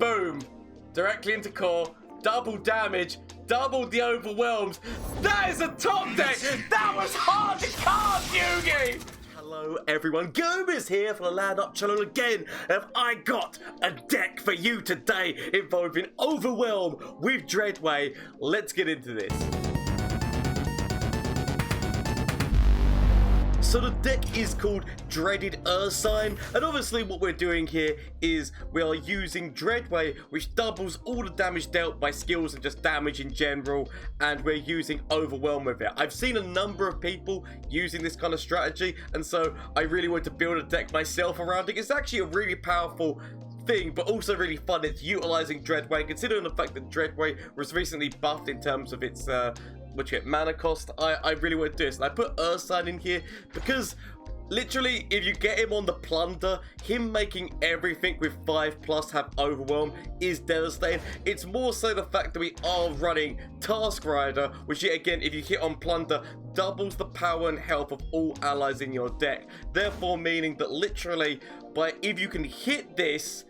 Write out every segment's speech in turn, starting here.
boom, directly into core, double damage, double the overwhelms. That is a top deck. That was hard to card, Yugi. Hello everyone, Gomez here for the LAN Up channel again. Have I got a deck for you today involving overwhelm with Dreadway? Let's get into this. So the deck is called Dreaded Ursine, and obviously what we're doing here is we are using Dreadway, which doubles all the damage dealt by skills and just damage in general, and we're using overwhelm with it. I've seen a number of people using this kind of strategy, and so I really want to build a deck myself around it. It's actually a really powerful thing, but also really fun. It's utilizing Dreadway, considering the fact that Dreadway was recently buffed in terms of its mana cost. I really want to do this, and I put Ursine in here because literally if you get him on the plunder, him making everything with 5+ have overwhelm is devastating. It's more so the fact that we are running Tuskraider, which yet again, if you hit on plunder, doubles the power and health of all allies in your deck, therefore meaning that literally if you can hit this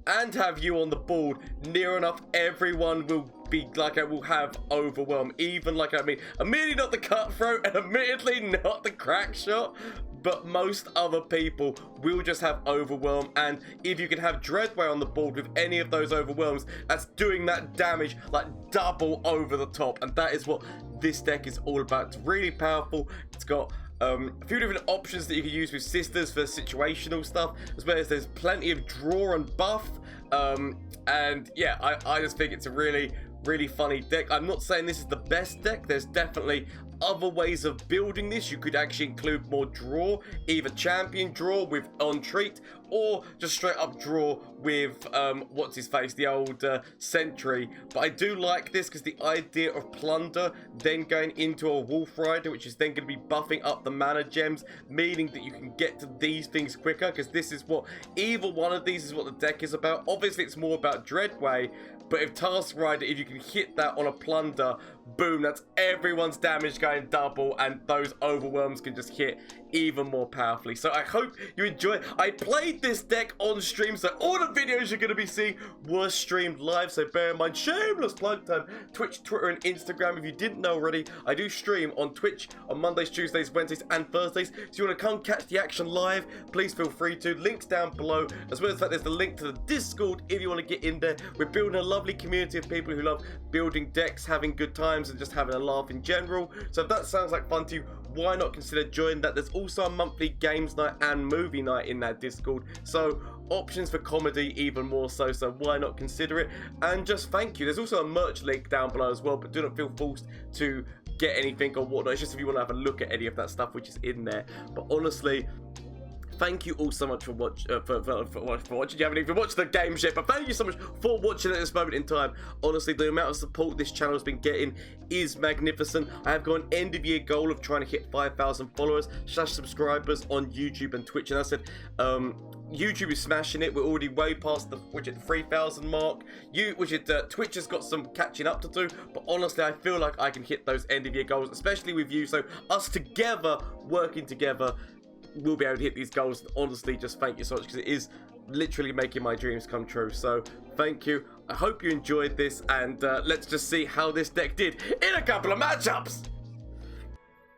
and have you on the board, near enough everyone will be like, I will have overwhelm. Even like, I mean, admittedly not the cutthroat and admittedly not the crack shot, but most other people will just have overwhelm. And if you can have Dreadway on the board with any of those overwhelms, that's doing that damage like double over the top. And that is what this deck is all about. It's really powerful. It's got a few different options that you can use with sisters for situational stuff, as well as there's plenty of draw and buff. And yeah, I just think it's a really funny deck. I'm not saying this is the best deck. There's definitely other ways of building this. You could actually include more draw, either champion draw with on treat, or just straight up draw with what's his face, the old sentry. But I do like this because the idea of plunder then going into a wolf rider, which is then going to be buffing up the mana gems, meaning that you can get to these things quicker, because this is what either one of these is what the deck is about. Obviously it's more about Dreadway, but if Tuskraider, if you can hit that on a plunder, boom, that's everyone's damage going double, and those overwhelms can just hit even more powerfully. So I hope you enjoy. I played this deck on stream, so all the videos you're going to be seeing were streamed live, so bear in mind, shameless plug time, Twitch, Twitter, and Instagram. If you didn't know already, I do stream on Twitch on Mondays, Tuesdays, Wednesdays, and Thursdays. So you want to come catch the action live, please feel free to. Links down below, as well as the fact there's the link to the Discord if you want to get in there. We're building a lovely community of people who love building decks, having good times, and just having a laugh in general. So if that sounds like fun to you, why not consider joining that? There's also a monthly games night and movie night in that Discord, so options for comedy even more so why not consider it? And just thank you. There's also a merch link down below as well, but do not feel forced to get anything or whatnot. It's just if you want to have a look at any of that stuff which is in there. But honestly, thank you all so much for watching. You haven't even watched the games yet, but thank you so much for watching at this moment in time. Honestly, the amount of support this channel has been getting is magnificent. I have got an end of year goal of trying to hit 5,000 followers / subscribers on YouTube and Twitch, and I said YouTube is smashing it. We're already way past the 3,000 mark. Twitch has got some catching up to do, but honestly, I feel like I can hit those end of year goals, especially with you. So us together, working together, we'll be able to hit these goals. Honestly, just thank you so much, because it is literally making my dreams come true. So thank you. I hope you enjoyed this, and let's just see how this deck did in a couple of matchups.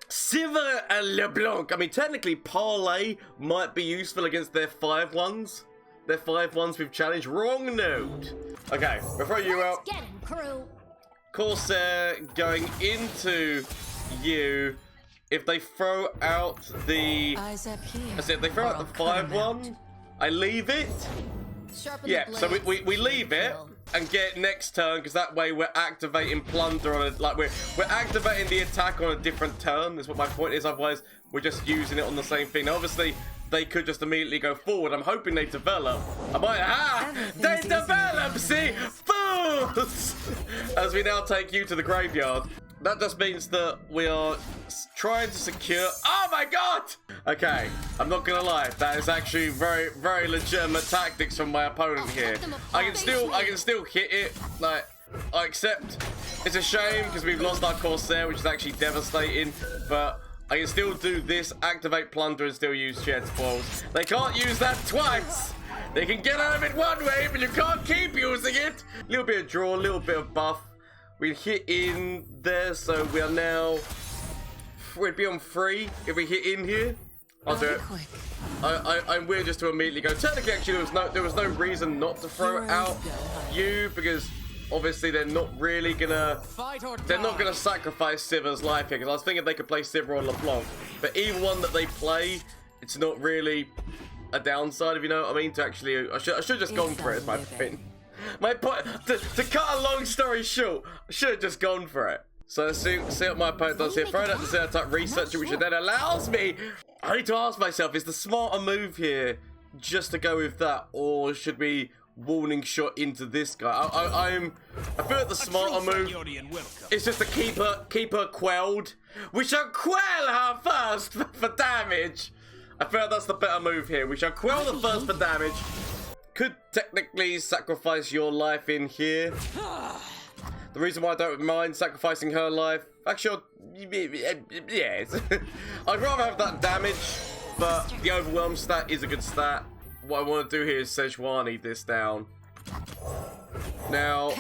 Sivir Le Blonc. I mean, technically Parlay might be useful against their 5/1s. Their 5/1s with challenge. Wrong note. Okay, we'll throw you out. Corsair going into you. If they throw out the, if they throw out the 5/1, I leave it. Yeah, so we leave it and get next turn, because that way we're activating plunder on a, like we're activating the attack on a different turn. That's what my point is. Otherwise, we're just using it on the same thing. Now, obviously, they could just immediately go forward. I'm hoping they develop. They develop. See, fools. As we now take you to the graveyard. That just means that we are trying to secure. Oh my god! Okay, I'm not gonna lie. That is actually very legitimate tactics from my opponent here. I can still hit it. Like, I accept. It's a shame because we've lost our Corsair, which is actually devastating. But I can still do this, activate plunder, and still use shared spoils. They can't use that twice. They can get out of it one way, but you can't keep using it. A little bit of draw, a little bit of buff. We hit in there, so we are now... We'd be on 3 if we hit in here. I'll do it. I'm weird just to immediately go. Technically, actually, there was no reason not to throw out you, because obviously they're not really gonna... They're not gonna sacrifice Sivir's life here, because I was thinking they could play Sivir or Le Blonc. But either one that they play, it's not really a downside, if you know what I mean, to actually... I should have just gone for it, is my point. My point, to cut a long story short, I should have just gone for it. So let's see what my opponent does here. Throw out the zero type researcher, which then allows me... I need to ask myself, is the smarter move here just to go with that, or should we warning shot into this guy? I feel like the smarter move is just to keep her quelled. We shall quell her first for damage. I feel like that's the better move here. We shall quell the first for damage. Could technically sacrifice your life in here. The reason why I don't mind sacrificing her life, actually, yes. I'd rather have that damage, but the overwhelm stat is a good stat. What I want to do here is Sejuani this down. Now,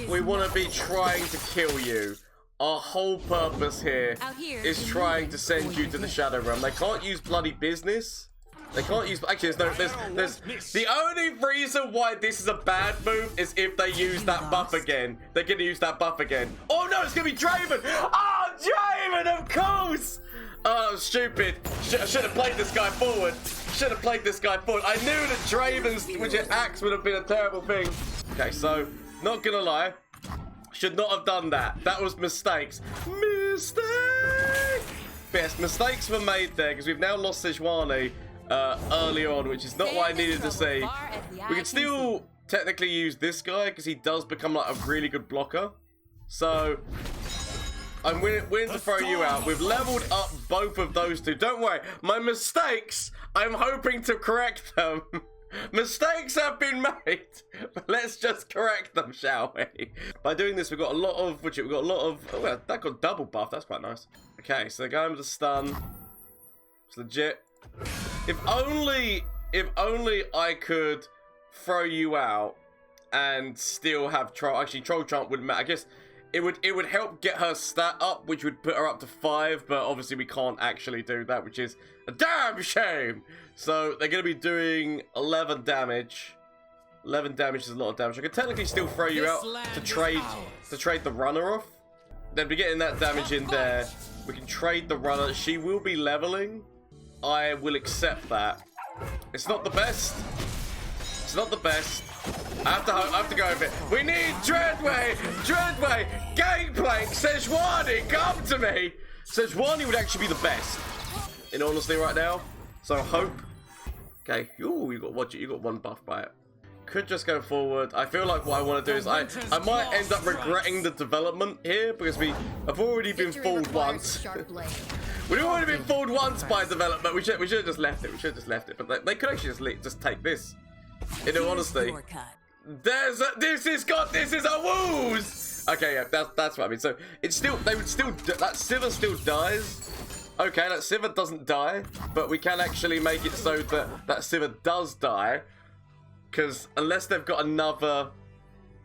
we want to be trying to kill you. Our whole purpose here is trying to send you to the Shadow Realm. They can't use bloody business. They can't use... Actually, there's the only reason why this is a bad move is if they use that buff again. They're going to use that buff again. Oh, no, it's going to be Draven. Oh, Draven, of course. Oh, stupid. I should have played this guy forward. Should have played this guy forward. I knew that Draven's, which is axe, would have been a terrible thing. Okay, so, not going to lie. Should not have done that. That was mistakes. Mistake! Yes, mistakes were made there because we've now lost Sejuani. Early on, which is not what I needed to see. We can still technically use this guy because he does become like a really good blocker. So I'm willing to throw you out. We've leveled up both of those two. Don't worry, my mistakes, I'm hoping to correct them. Mistakes have been made, but let's just correct them, shall we? By doing this, we've got a lot of, oh, that got double buff. That's quite nice. Okay, so they're going with the stun. It's legit. If only I could throw you out and still have troll. Actually, troll chant wouldn't matter. I guess it would help get her stat up, which would put her up to 5. But obviously, we can't actually do that, which is a damn shame. So they're gonna be doing 11 damage. 11 damage is a lot of damage. I could technically still throw you out to trade the runner off. Then be getting that damage in there. We can trade the runner. She will be leveling. I will accept that. It's not the best. It's not the best. I have to go with it. We need Dreadway! Dreadway! Gangplank! Sejuani! Come to me! Sejuani would actually be the best. In honesty right now. So hope. Okay. Ooh, you got one buff by it. Could just go forward. I feel like what I want to do is I might end up regretting the development here because we have already been fooled once. We've already been fooled once by development. We should have just left it. We should have just left it. But they could actually just take this. In all honesty, this is a woos. Okay, yeah, that's what I mean. So it's still that Sivir still dies. Okay, that Sivir doesn't die, but we can actually make it so that Sivir does die. Because unless they've got another...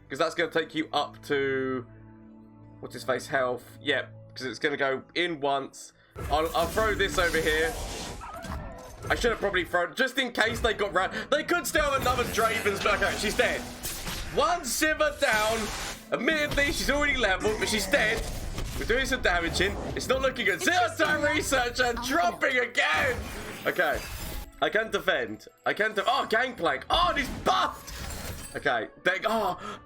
Because that's going to take you up to... What's his face? Health. Yep. Because it's going to go in once. I'll throw this over here. I should have probably thrown... Just in case they got round... They could still have another Draven's... Okay, she's dead. One Sivir down. Admittedly, she's already leveled, but she's dead. We're doing some damage in. It's not looking good. Zero-time researcher dropping again. Okay. I can defend. Oh, Gangplank. Oh, and he's buffed. Okay.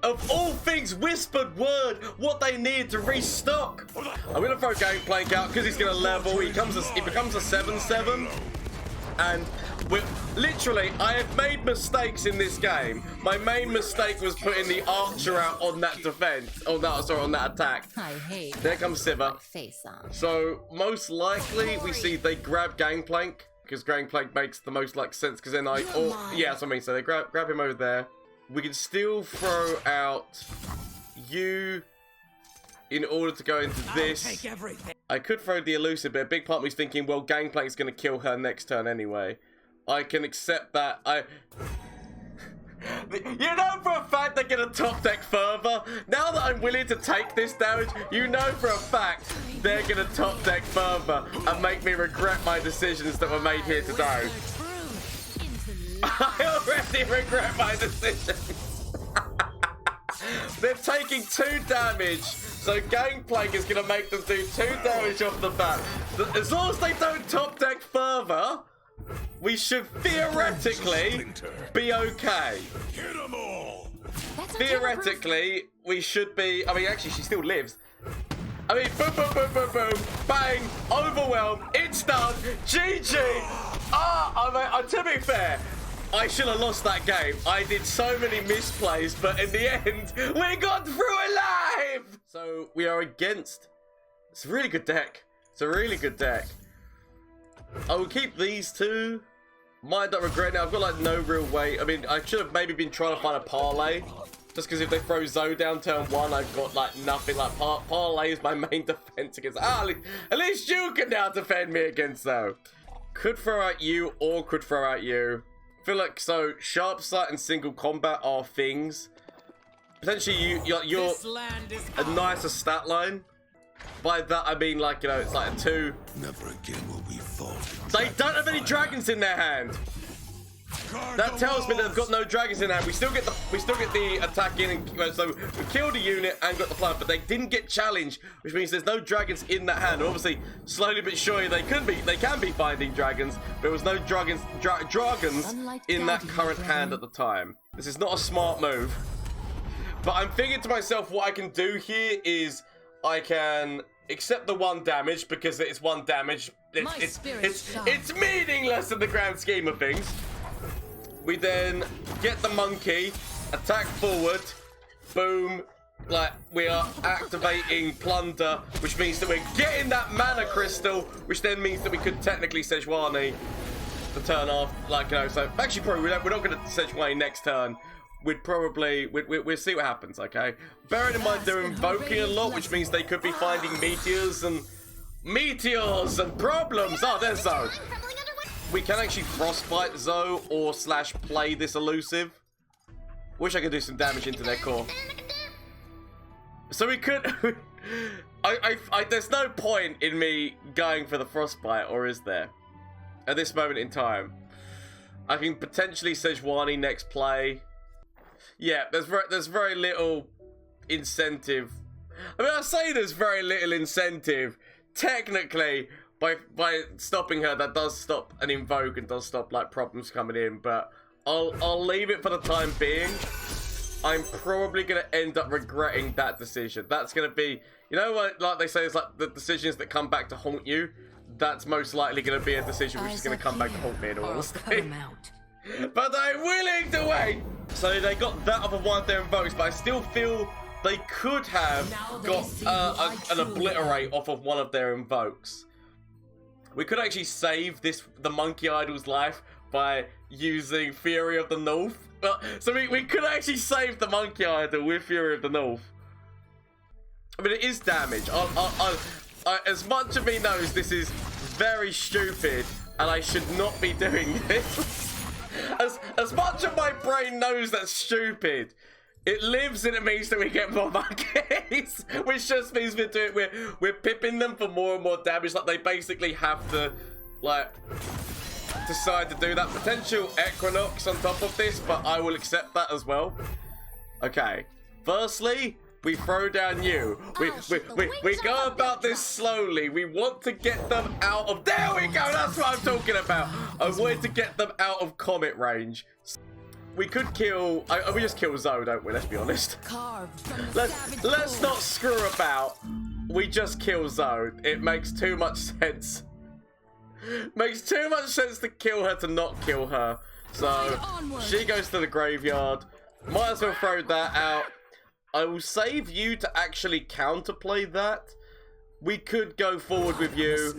Of all things, whispered word. What they need to restock. I'm gonna throw Gangplank out because he's gonna level. He becomes a 7/7. And literally, I have made mistakes in this game. My main mistake was putting the archer out on that defense. Oh no, sorry, on that attack. There comes Sivir. So most likely we see they grab Gangplank. Because Gangplank makes the most like sense. Because then yeah, that's what I mean. So they grab him over there. We can still throw out you in order to go into this. I could throw the elusive, but a big part of me is thinking, well, Gangplank's going to kill her next turn anyway. I can accept that. You know for a fact they're gonna top deck further. Now that I'm willing to take this damage, you know for a fact they're gonna top deck further and make me regret my decisions that were made here today. I already regret my decisions. They're taking 2 damage, so Gangplank is gonna make them do 2 damage off the bat. As long as they don't top deck further, we should theoretically be okay. Theoretically, we should be. I mean, actually, she still lives. I mean, boom, boom, boom, boom, boom, bang, overwhelm, it's done, GG. To be fair, I should have lost that game. I did so many misplays, but in the end, we got through alive. So we are against. It's a really good deck. It's a really good deck. I will keep these 2. Might not regret it. I've got like no real way. I mean, I should have maybe been trying to find a parlay. Just because if they throw Zoe down turn 1, I've got like nothing. Like parlay is my main defense against. At least you can now defend me against Zoe. Could throw out you or could throw out you. I feel like so sharp sight and single combat are things. Potentially you're a nicer stat line. By that I mean like, you know, it's like a 2. Never again will we fall. They don't have any dragons in their hand. That tells me they've got no dragons in hand. We still get the attack in, and so we killed a unit and got the flood, but they didn't get challenged, which means there's no dragons in that hand. Obviously, slowly but surely they can be finding dragons. But there was no dragons in that current hand at the time. This is not a smart move. But I'm thinking to myself, what I can do here is I can accept the 1 damage because it's 1 damage. It's meaningless in the grand scheme of things. We then get the monkey, attack forward, boom, like we are activating plunder, which means that we're getting that mana crystal, which then means that we could technically Sejuani the turn off, like, you know, so actually probably we're not going to Sejuani next turn. We'll see what happens, okay? Bearing in mind they're invoking a lot, which means they could be finding meteors and problems. Oh, there's Zoe. We can actually frostbite Zoe or / play this elusive. Wish I could do some damage into their core. So we could. There's no point in me going for the frostbite, or is there? At this moment in time, I can potentially Sejuani next play. Yeah, there's very little incentive. I mean, I say there's very little incentive. Technically, by stopping her, that does stop an invoke and does stop like problems coming in. But I'll leave it for the time being. I'm probably gonna end up regretting that decision. That's gonna be, you know what, like they say, it's like the decisions that come back to haunt you. That's most likely gonna be a decision which is gonna come back to haunt me in all honesty. But I'm willing to wait. So they got that off of one of their invokes, but I still feel they could have got an obliterate off of one of their invokes. We could actually save the monkey idol's life by using Fury of the North. So we could actually save the monkey idol with Fury of the North. I mean, it is damage. As much of me knows this is very stupid and I should not be doing this. As much of my brain knows that's stupid, it lives and it means that we get more monkeys, which just means we're pipping them for more and more damage. Like, they basically have to, like, decide to do that. Potential Equinox on top of this, but I will accept that as well. Okay, firstly, we throw down you. We go about this slowly. We want to get them out of... There we go, that's what I'm talking about. I wanted to get them out of comet range. We could kill... we just kill Zoe, don't we? Let's be honest. Let's not screw about. We just kill Zoe. It makes too much sense. Makes too much sense to kill her to not kill her. So, she goes to the graveyard. Might as well throw that out. I will save you to actually counterplay that. We could go forward with you.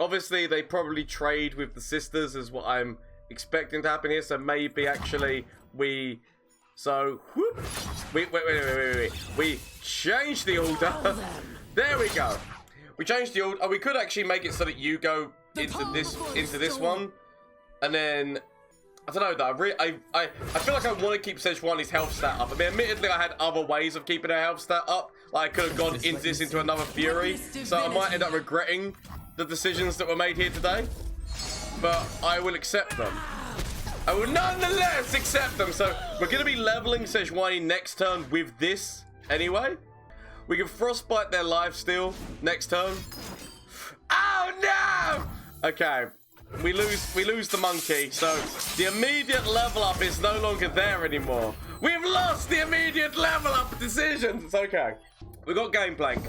Obviously, they probably trade with the sisters is what I'm expecting to happen here. So maybe actually we... So, whoop. Wait. We change the order. There we go. We changed the order. We could actually make it so that you go into this one. And then I don't know though. I feel like I want to keep Sejuani's health stat up. I mean, admittedly, I had other ways of keeping her health stat up. Like, I could have gone into this into another Fury, so I might end up regretting the decisions that were made here today. But I will accept them. I will nonetheless accept them. So we're going to be leveling Sejuani next turn with this anyway. We can frostbite their lifesteal next turn. Oh no! Okay. We lose the monkey, so the immediate level up is no longer there anymore. We've lost the immediate level up decisions. It's okay. We got Gangplank.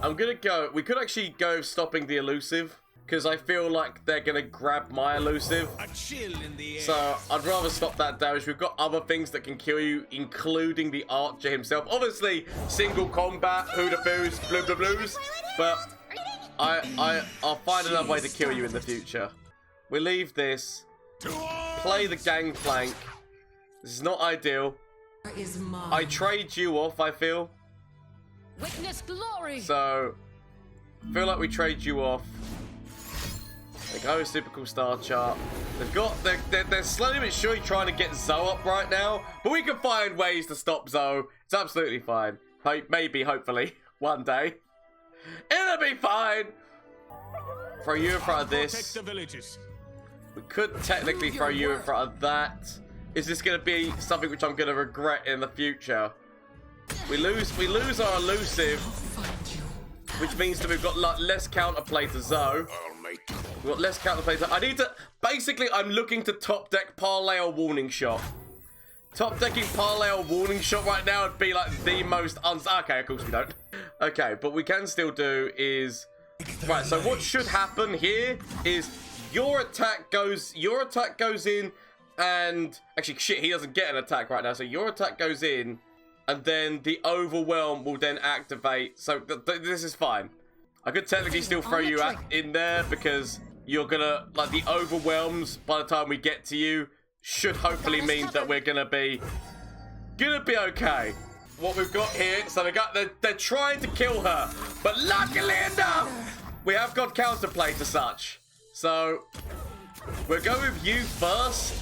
I'm gonna go. We could actually go stopping the elusive because I feel like they're gonna grab my elusive. So I'd rather stop that damage. We've got other things that can kill you, including the archer himself. Obviously, single combat, hoo-da-boos, blue-blues, but I'll find another way to kill you in the future. We leave this. Play the Gangplank. This is not ideal. I trade you off, I feel. Witness glory. So, I feel like we trade you off. They go super cool star chart. They're slowly but surely trying to get Zoe up right now. But we can find ways to stop Zoe. It's absolutely fine. Maybe, hopefully, one day. It'll be fine. Throw you in front of this. We could technically throw you in front of that. Is this going to be something which I'm going to regret in the future? We lose our elusive, which means that we've got less counterplay to Zoe. We've got less counterplay to... I need to... Basically, I'm looking to top deck parlay or warning shot. Top decking parlay or warning shot right now would be like the most okay, of course we don't. Okay, but we can still do is... Right, so what should happen here is your attack goes in and... Actually, shit, he doesn't get an attack right now. So your attack goes in and then the overwhelm will then activate. So this is fine. I could technically still throw you in there because you're gonna... Like, the overwhelms by the time we get to you should hopefully mean that we're gonna be okay. What we've got here, so they're trying to kill her, but luckily enough, we have got counterplay to such. So we'll go with you first.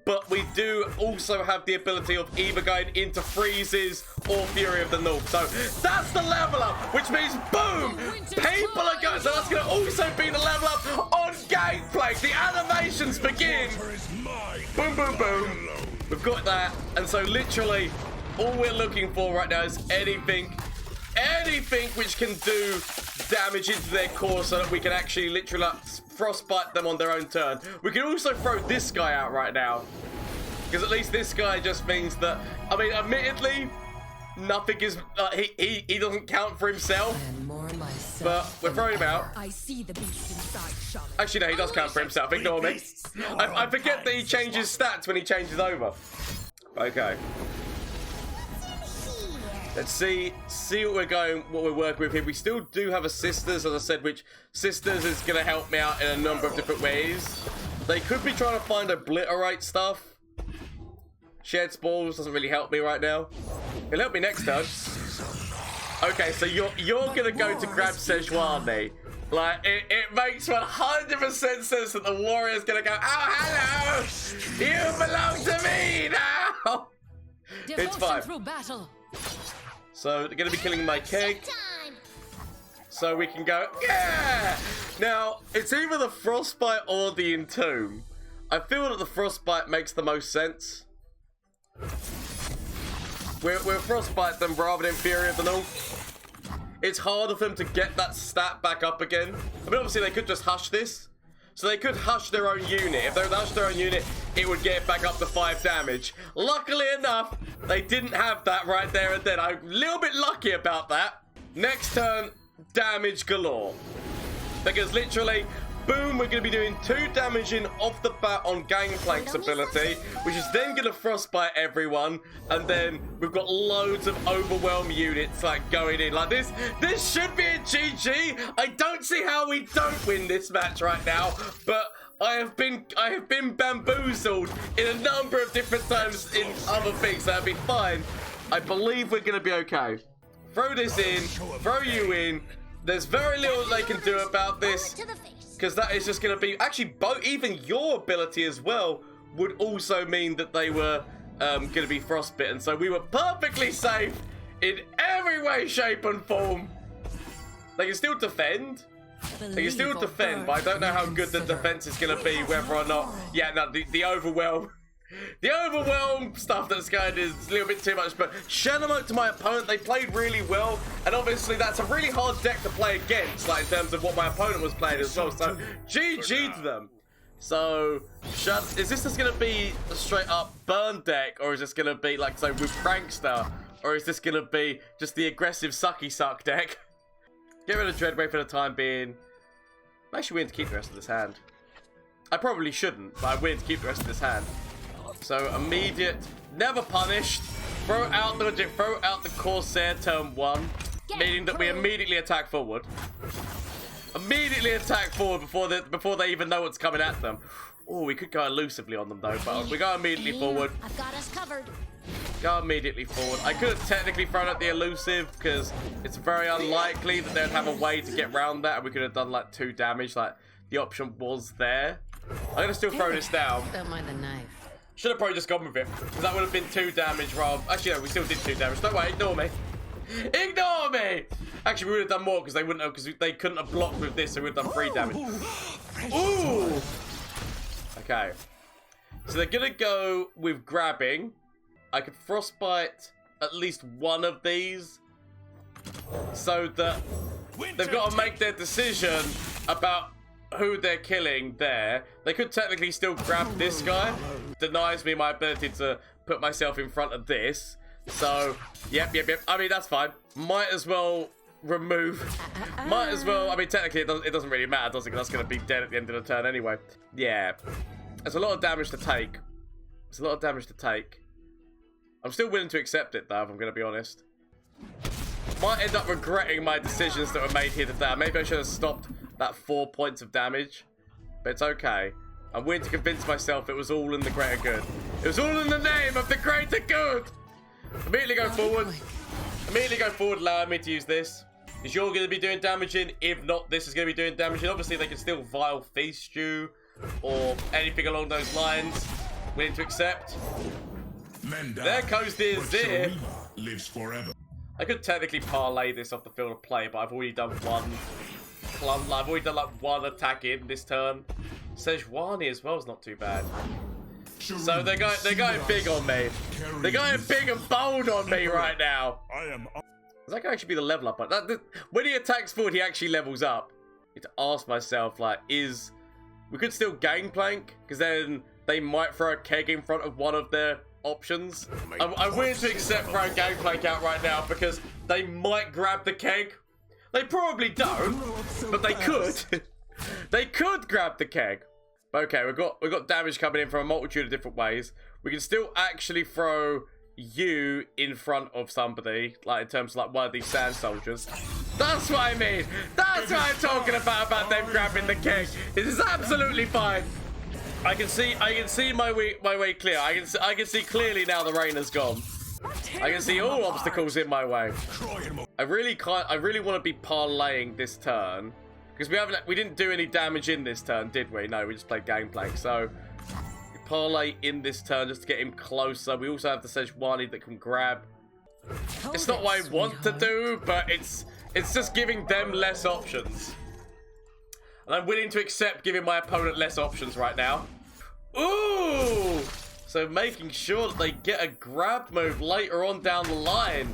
But we do also have the ability of either going into freezes or Fury of the North. So that's the level up, which means boom, people are going. So that's going to also be the level up on Gangplank. The animations begin. Boom, boom, boom. We've got that. And so literally all we're looking for right now is anything which can do damage into their core so that we can actually literally frostbite them on their own turn. We can also throw this guy out right now, because at least this guy just means that, I mean, admittedly, nothing is, he doesn't count for himself, but we're throwing him out. I see the beast inside, Shaman. Actually, no, he does count for himself. Ignore me. I forget that he changes stats when he changes over. Okay. Let's see what we're working with here. We still do have a Sisters, as I said, which Sisters is going to help me out in a number of different ways. They could be trying to find obliterate stuff. Shared Spores doesn't really help me right now. It'll help me next turn. Okay, so you're going to go to grab Sejuani. Like, it makes 100% sense that the warrior's going to go, oh, hello! You belong to me now! It's fine. Through battle. So they're going to be killing my keg. So we can go, yeah! Now, it's either the Frostbite or the Entomb. I feel that the Frostbite makes the most sense. We'll Frostbite them rather than Fury of the North. It's harder for them to get that stat back up again. I mean, obviously they could just hush this. So they could hush their own unit. If they would hush their own unit, it would get it back up to 5 damage. Luckily enough, they didn't have that right there and then. I'm a little bit lucky about that. Next turn, damage galore. Because literally, boom, we're going to be doing 2 damage in off the bat on Gangplank's ability, which is then going to frostbite everyone. And then we've got loads of overwhelm units like going in. Like this should be a GG. I don't see how we don't win this match right now, but I have been bamboozled in a number of different times in other things. That'll be fine. I believe we're going to be okay. Throw this in, throw you in. There's very little they can do about this. Because that is just going to be... Actually, even your ability as well would also mean that they were going to be frostbitten. So we were perfectly safe in every way, shape, and form. They can still defend. They can still defend, but I don't know how good the defense is going to be, whether or not... Yeah, no, the overwhelm... The overwhelm stuff that's going is a little bit too much, but Shenamue to my opponent, they played really well, and obviously that's a really hard deck to play against, like in terms of what my opponent was playing as well, so GG to them. So, is this just going to be a straight up burn deck, or is this going to be, like, so with Prankster, or is this going to be just the aggressive sucky suck deck? Get rid of Dreadway for the time being. I'm actually willing to keep the rest of this hand. I probably shouldn't, but I'm willing to keep the rest of this hand. So immediate, never punished. Throw out the Corsair turn 1, meaning that we immediately attack forward. Immediately attack forward before they even know what's coming at them. Oh, we could go elusively on them though, but we go immediately forward. I've got us covered. Go immediately forward. I could have technically thrown out the elusive because it's very unlikely that they'd have a way to get around that, and we could have done like 2 damage. Like the option was there. I'm gonna still throw this down. Don't mind the knife. Should have probably just gone with it, because that would have been 2 damage rather... Actually, no, we still did 2 damage. Don't worry, ignore me. Ignore me! Actually, we would have done more, because they wouldn't have, because they couldn't have blocked with this, so we would have done 3 damage. Ooh! Okay. So they're going to go with grabbing. I could frostbite at least one of these, so that they've got to make their decision about who they're killing there. They could technically still grab this guy. Denies me my ability to put myself in front of this. So, yep. I mean, that's fine. Might as well remove. Might as well. I mean, technically, it doesn't really matter, does it? Because that's going to be dead at the end of the turn anyway. Yeah. There's a lot of damage to take. It's a lot of damage to take. I'm still willing to accept it, though, if I'm going to be honest. Might end up regretting my decisions that were made here today. Maybe I should have stopped that 4 points of damage, but it's okay. I'm willing to convince myself it was all in the greater good. It was all in the name of the greater good. Immediately go forward. Immediately go forward, allowing me to use this. Because you're going to be doing damaging. If not, this is going to be doing damaging. Obviously, they can still Vile Feast you or anything along those lines. Willing to accept. There goes the Azir. Lives forever. I could technically parlay this off the field of play, but I've already done one. I've already done like 1 attack in this turn. Sejuani as well is not too bad. So they're going big on me. They're going big and bold on me right now. That could actually be the level up. When he attacks forward, he actually levels up. I need to ask myself, like, we could still Gangplank, because then they might throw a keg in front of one of their options. I'm willing to accept throwing Gangplank out right now, because they might grab the keg. They probably don't, but they could. They could grab the keg. Okay, we've got damage coming in from a multitude of different ways. We can still actually throw you in front of somebody, like in terms of like one of these sand soldiers. That's what I mean. That's what I'm talking about them grabbing the keg. This is absolutely fine. I can see my way clear. I can see clearly now the rain has gone. I can see all obstacles in my way. I really want to be parlaying this turn, because we didn't do any damage in this turn, did we? No, we just played Gangplank. So we parlay in this turn just to get him closer. We also have the Sejuani that can grab. It's not what I want to do, but it's just giving them less options. And I'm willing to accept giving my opponent less options right now. Ooh! So making sure that they get a grab move later on down the line.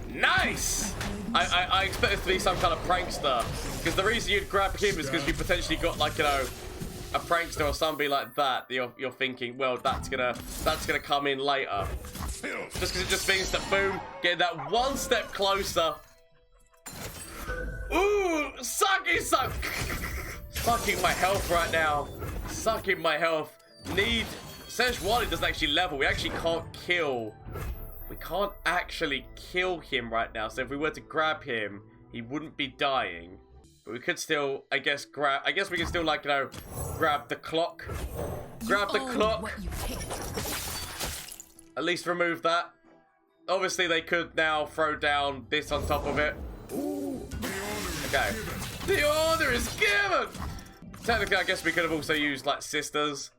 Nice! I expect this to be some kind of prankster. Because the reason you'd grab him is because you potentially got, like, you know, a prankster or somebody like that. You're thinking, well, that's gonna come in later. Just because it just means that, boom, get that 1 step closer. Ooh! Sucky suck! Sucking my health right now. Sucking my health. Sejuani doesn't actually level. We actually can't kill. We can't actually kill him right now. So if we were to grab him, he wouldn't be dying. But we could still, I guess we can still, like, you know, grab the clock. Grab the clock. At least remove that. Obviously, they could now throw down this on top of it. Ooh. Okay. The order is given! technically, I guess we could have also used, like, Sisters.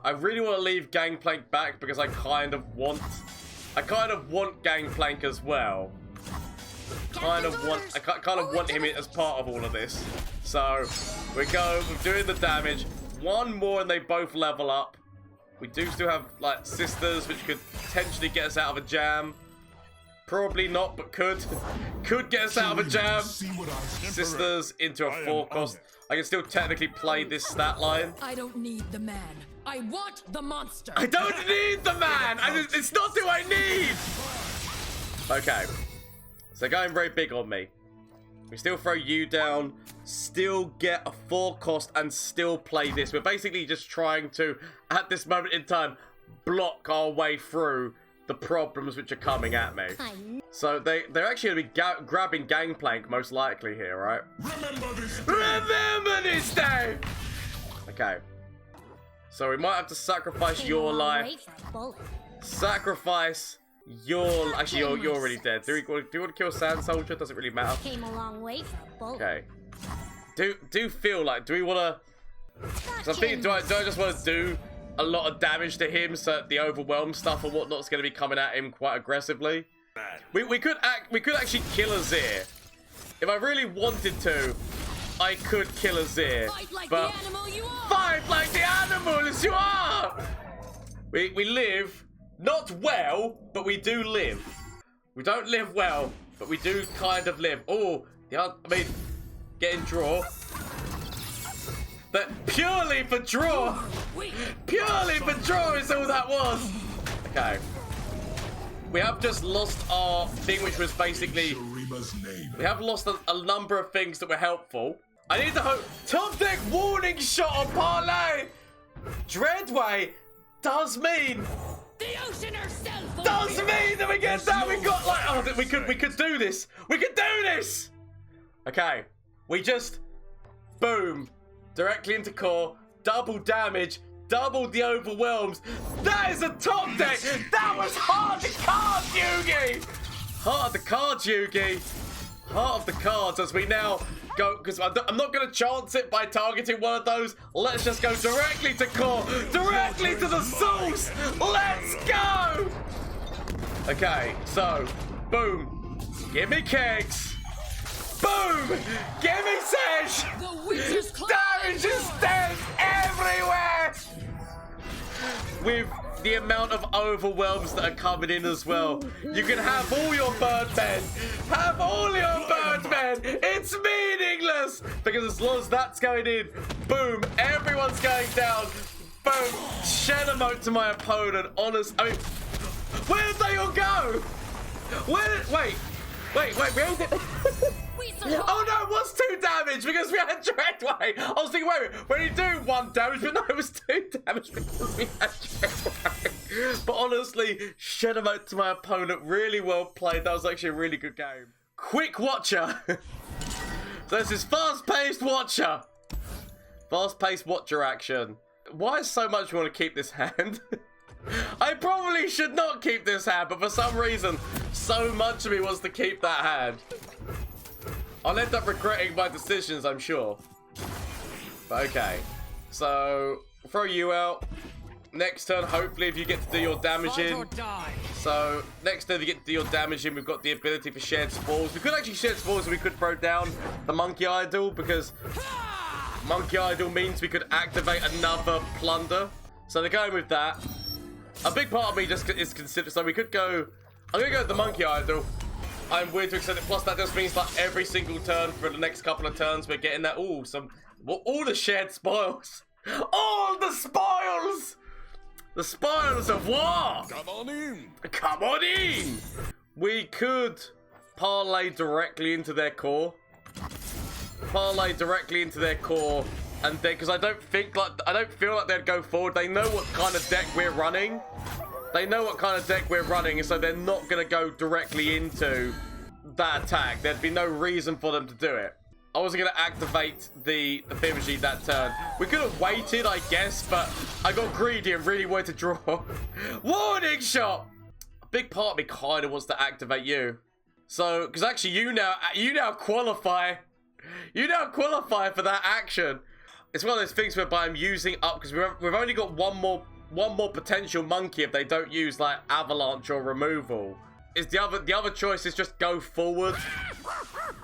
I really want to leave Gangplank back because I kind of want Gangplank as well. I kind of want him as part of all of this. So, we're doing the damage. One more and they both level up. We do still have, like, Sisters, which could potentially get us out of a jam. Probably not, but could. Could get us out of a jam. Sisters into a 4-cost. I can still technically play this stat line. I don't need the man. I want the monster. I don't need the man. It's not who I need. Okay. So going very big on me. We still throw you down, still get a 4-cost, and still play this. We're basically just trying to, at this moment in time, block our way through the problems which are coming at me. So they're actually going to be grabbing Gangplank most likely here, right? Remember this day! Okay. So we might have to sacrifice your life. Sacrifice your... Actually, you're already dead. Do you want to kill Sand Soldier? Doesn't really matter. Came a long way for a bullet. Okay. Do feel like... Do we want to... So I'm thinking, do I just want to do a lot of damage to him so the overwhelm stuff and whatnot's going to be coming at him quite aggressively? We could actually kill Azir. If I really wanted to, I could kill Azir. Fight like but the animal you are. Fight like the animals you are! We live, not well, but we do live. We don't live well, but we do kind of live. Oh, I mean, getting draw. But purely for draw. Purely for draw is all that was. Okay. We have just lost our thing, which was basically... We have lost a number of things that were helpful. I need to hope... Top deck warning shot on parlay! Dreadway does mean... The ocean herself. Does mean that we get that! We got like... Oh, we could do this! We could do this! Okay. We just... Boom. Directly into core. Double damage. Double the overwhelms. That is a top deck. That was heart of the cards, Yugi. Heart of the cards, Yugi. Heart of the cards as we now go, because I'm not going to chance it by targeting one of those. Let's just go directly to core. Directly to the source. Let's go. Okay, so, boom. Give me kegs. Boom. Give me Sej. Damage is dead everywhere. With the amount of overwhelms that are coming in as well. You can have all your birdmen. Have all your birdmen. It's meaningless. Because as long as that's going in, boom, everyone's going down. Boom. Shed emote to my opponent. Honest. I mean, where did they all go? Wait. We only did... Oh no, it was 2 damage because we had Dreadway. I was thinking, wait, we only do 1 damage, but no, it was 2 damage because we had Dreadway. But honestly, shed him out to my opponent. Really well played. That was actually a really good game. Quick Watcher. So this is fast-paced Watcher. Fast-paced Watcher action. Why so much you want to keep this hand? I probably should not keep this hand, but for some reason, so much of me wants to keep that hand. I'll end up regretting my decisions, I'm sure. But okay. So, throw you out. Next turn, hopefully, if you get to do your damage in. So, next turn, if you get to do your damage in, we've got the ability for shared spores. We could actually shared spores and we could throw down the Monkey Idol, because Monkey Idol means we could activate another plunder. So they're going with that. A big part of me just is considered, so we could go... I'm going to go with the Monkey Idol. I'm weird to extend it. Plus, that just means like every single turn for the next couple of turns, we're getting that. Ooh, all the shared spoils. All the spoils! The spoils of war! Come on in! Come on in! We could parlay directly into their core. Parlay directly into their core. And then, because I don't feel like they'd go forward. They know what kind of deck we're running. They know what kind of deck we're running, and so they're not going to go directly into that attack. There'd be no reason for them to do it. I wasn't going to activate the Fibbergy that turn. We could have waited, I guess, but I got greedy and really wanted to draw. Warning shot! A big part of me kind of wants to activate you. So, because actually you now qualify. You now qualify for that action. it's one of those things whereby I'm using up because we've only got one more potential monkey if they don't use like avalanche or removal. Is the other choice is just go forward.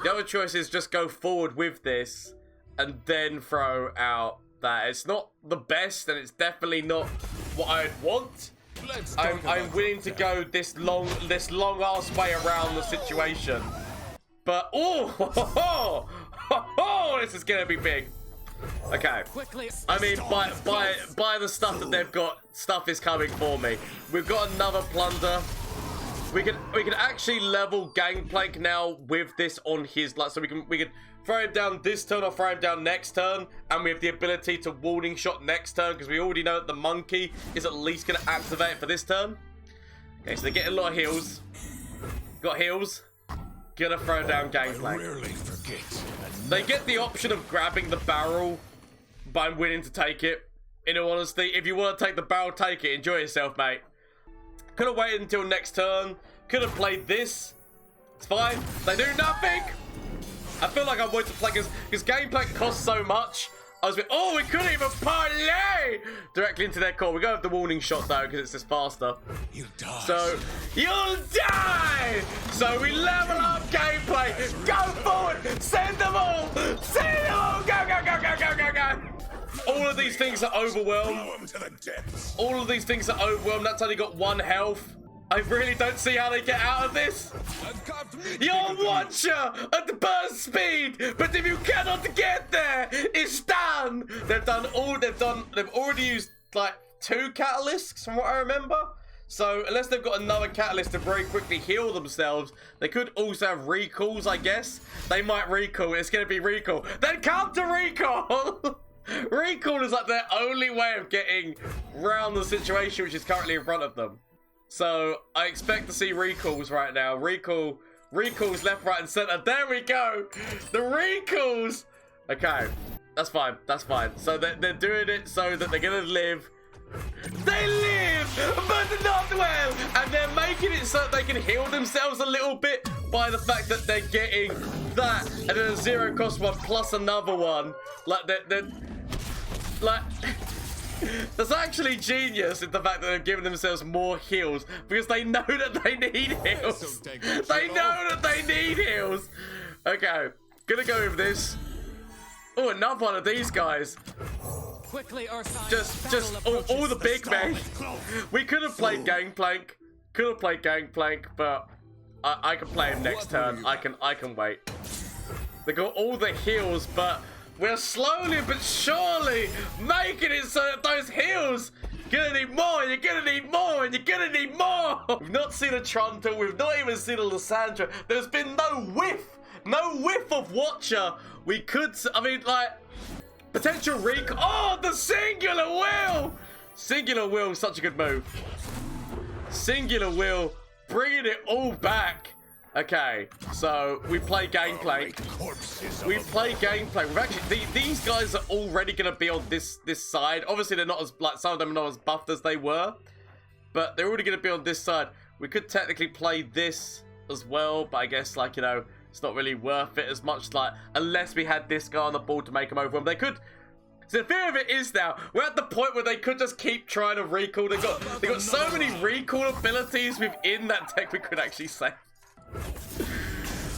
The other choice is just go forward with this and then throw out that. It's not the best and it's definitely not what I'd want. I'm willing to go this long ass way around the situation. But oh, this is gonna be big. Okay. I mean, by the stuff that they've got, stuff is coming for me. We've got another plunder. We can actually level Gangplank now with this on his, like, so we can throw him down this turn or throw him down next turn, and we have the ability to warding shot next turn because we already know that the monkey is at least going to activate for this turn. Okay, so they're getting a lot of heals. Got heals. Gonna throw down Gangplank. They get the option of grabbing the barrel, but I'm willing to take it. In all honesty, if you want to take the barrel, take it. Enjoy yourself, mate. Could have waited until next turn. Could have played this. It's fine. They do nothing. I feel like I want to play because Gangplank costs so much. I was like, oh, we couldn't even parlay directly into their core. We go with the warning shot though because it's just faster. You'll die. So you'll die. So we level up Gangplank. Go forward. Send them all. Send them all. Go, go, go, go, go, go, go. All of these things are overwhelmed. All of these things are overwhelmed. That's only got 1 health. I really don't see how they get out of this. Your Watcher at the burst speed, but if you cannot get there, it's done. They've already used like 2 catalysts from what I remember. So unless they've got another catalyst to very quickly heal themselves, they could also have recalls, I guess. They might recall. It's going to be recall. Then come to recall. Recall is like their only way of getting around the situation which is currently in front of them. So I expect to see recalls right now. Recalls left, right, and center. There we go. The recalls. Okay, that's fine. That's fine. So they're doing it so that they're gonna live. They live, but not well. And they're making it so that they can heal themselves a little bit by the fact that they're getting that and then a 0 cost one plus another one. Like they're like. That's actually genius in the fact that they've given themselves more heals because they know that they need heals. They know that they need heals. Okay, gonna go with this. Oh, another one of these guys. Just all the big men. We could have played Gangplank. But I can play him next turn. I can wait. They got all the heals, but we're slowly but surely making it so that those heals gonna need more, you're gonna need more, and you're gonna need more. We've not seen a Truntle, we've not even seen a Lissandra. There's been no whiff of Watcher. We could, I mean, like, potential recall. Oh, the Singular Will! Singular Will, such a good move. Singular Will, bringing it all back. Okay, so we play Gangplank. We've actually these guys are already gonna be on this side. Obviously, they're not as like some of them are not as buffed as they were, but they're already gonna be on this side. We could technically play this as well, but I guess like it's not really worth it as much. Like unless we had this guy on the board to make them overwhelm, they could. So the fear of it is now we're at the point where they could just keep trying to recall. They got so many recall abilities within that deck we could actually save.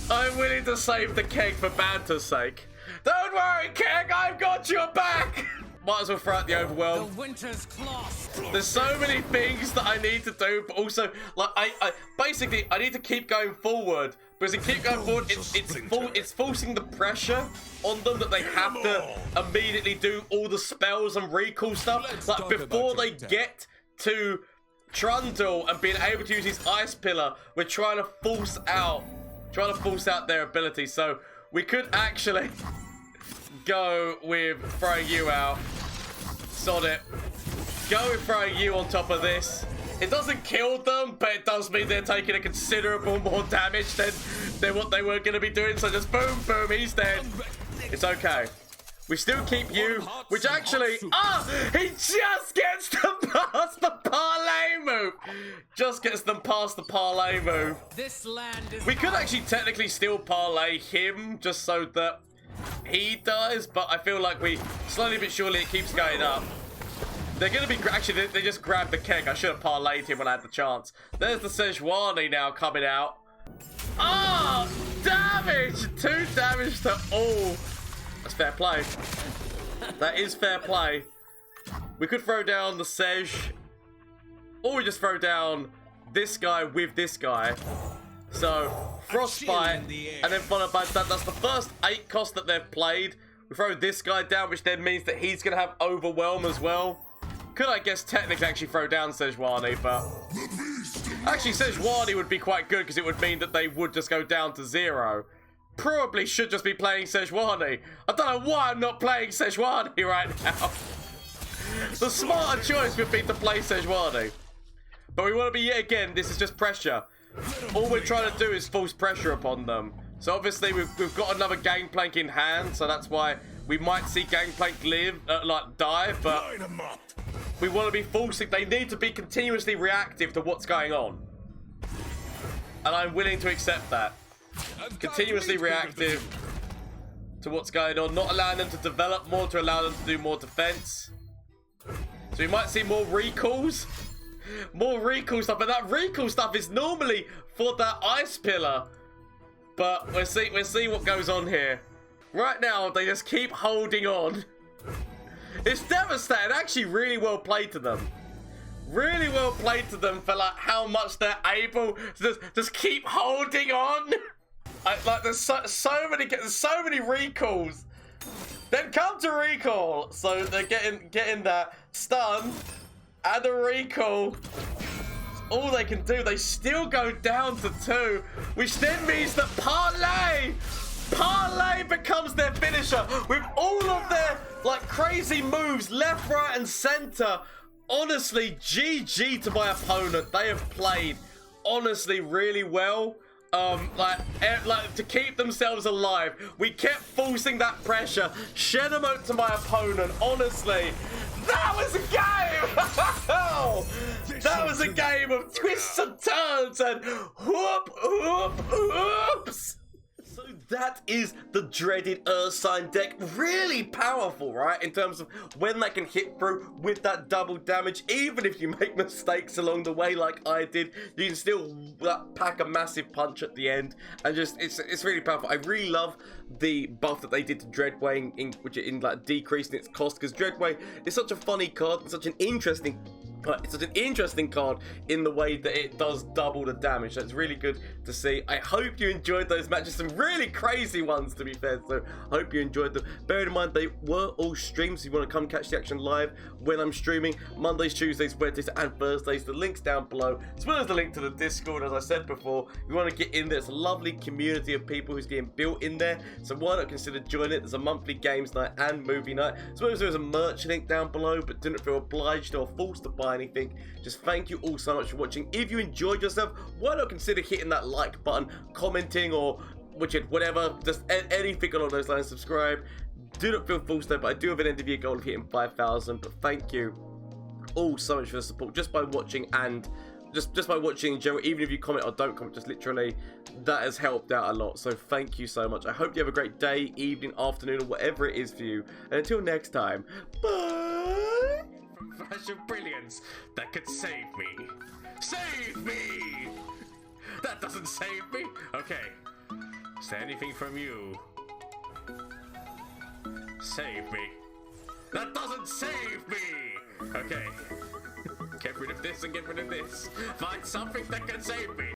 I'm willing to save the keg for banter's sake. Don't worry, keg, I've got your back. Might as well throw out the overwhelm. The winter's claws. There's so many things that I need to do, but also like I basically I need to keep going forward because if I keep going forward, it's forcing the pressure on them that they have to immediately do all the spells and recall stuff. Like before they get to Trundle and being able to use his Ice Pillar, we're trying to force out their ability. So we could actually go with throwing you out. Sod it. Go with throwing you on top of this. It doesn't kill them, but it does mean they're taking a considerable more damage than what they were going to be doing. So just boom, boom, he's dead. It's okay. We still keep you, which actually, he just gets them past the parlay move. Just gets them past the parlay move. This land is we could actually technically still parlay him, just so that he dies, but I feel like we slowly but surely it keeps going up. They're going to be... Actually, they just grabbed the keg. I should have parlayed him when I had the chance. There's the Sejuani now coming out. Oh, damage! 2 damage to all. That's fair play. That is fair play. We could throw down the Sej. Or we just throw down this guy with this guy. So, Frostbite, and then followed by that. That's the first 8 cost that they've played. We throw this guy down, which then means that he's going to have overwhelm as well. Could, I guess, technically actually throw down Sejuani, but... Actually, Sejuani would be quite good because it would mean that they would just go down to 0. Probably should just be playing Sejuani. I don't know why I'm not playing Sejuani right now. The smarter choice would be to play Sejuani. But we want to be, yet again, this is just pressure. All we're trying to do is force pressure upon them. So obviously we've got another Gangplank in hand, so that's why we might see Gangplank die, but we want to be forcing, they need to be continuously reactive to what's going on. And I'm willing to accept that. Continuously reactive to what's going on, not allowing them to develop more, to allow them to do more defense. So we might see more recalls. More recall stuff, but that recall stuff is normally for that ice pillar. But we'll see what goes on here. Right now, they just keep holding on. It's devastating. Actually, really well played to them. Really well played to them for like how much they're able to just keep holding on. Like there's so many recalls. Then come to recall. So they're getting that stun. And a recall. All they can do. They still go down to 2. Which then means that Parlay becomes their finisher. With all of their like crazy moves left, right and center. Honestly, GG to my opponent. They have played honestly really well. Like to keep themselves alive. We kept forcing that pressure. Shenamote to my opponent. Honestly, that was a game. That was a game of twists and turns and whoops. So that is the dreaded Ursine deck. Really powerful, right? In terms of when they can hit through with that double damage. Even if you make mistakes along the way like I did, you can still pack a massive punch at the end. And just, it's really powerful. I really love the buff that they did to Dreadway in like decreasing its cost. Because Dreadway is such a funny card and such an interesting card in the way that it does double the damage. So it's really good to see. I hope you enjoyed those matches. Some really crazy ones, to be fair. So I hope you enjoyed them. Bear in mind, they were all streams. So you want to come catch the action live when I'm streaming. Mondays, Tuesdays, Wednesdays, and Thursdays. The link's down below, as well as the link to the Discord. As I said before, you want to get in there. It's a lovely community of people who's getting built in there. So why not consider joining it? There's a monthly games night and movie night, as well as there's a merch link down below. But didn't feel obliged or forced to buy anything. Just thank you all so much for watching. If you enjoyed yourself, why not consider hitting that like button, commenting, or whatever, just anything along those lines. Subscribe. Do not feel forced though, but I do have an end of year goal of hitting 5,000. But thank you all so much for the support, just by watching, and just by watching in general. Even if you comment or don't comment, just literally that has helped out a lot. So thank you so much. I hope you have a great day, evening, afternoon, or whatever it is for you. And until next time, bye. From flash of brilliance that could save me. Save me! That doesn't save me. Okay. Is there anything from you? Save me. That doesn't save me! Okay. Get rid of this and get rid of this. Find something that can save me.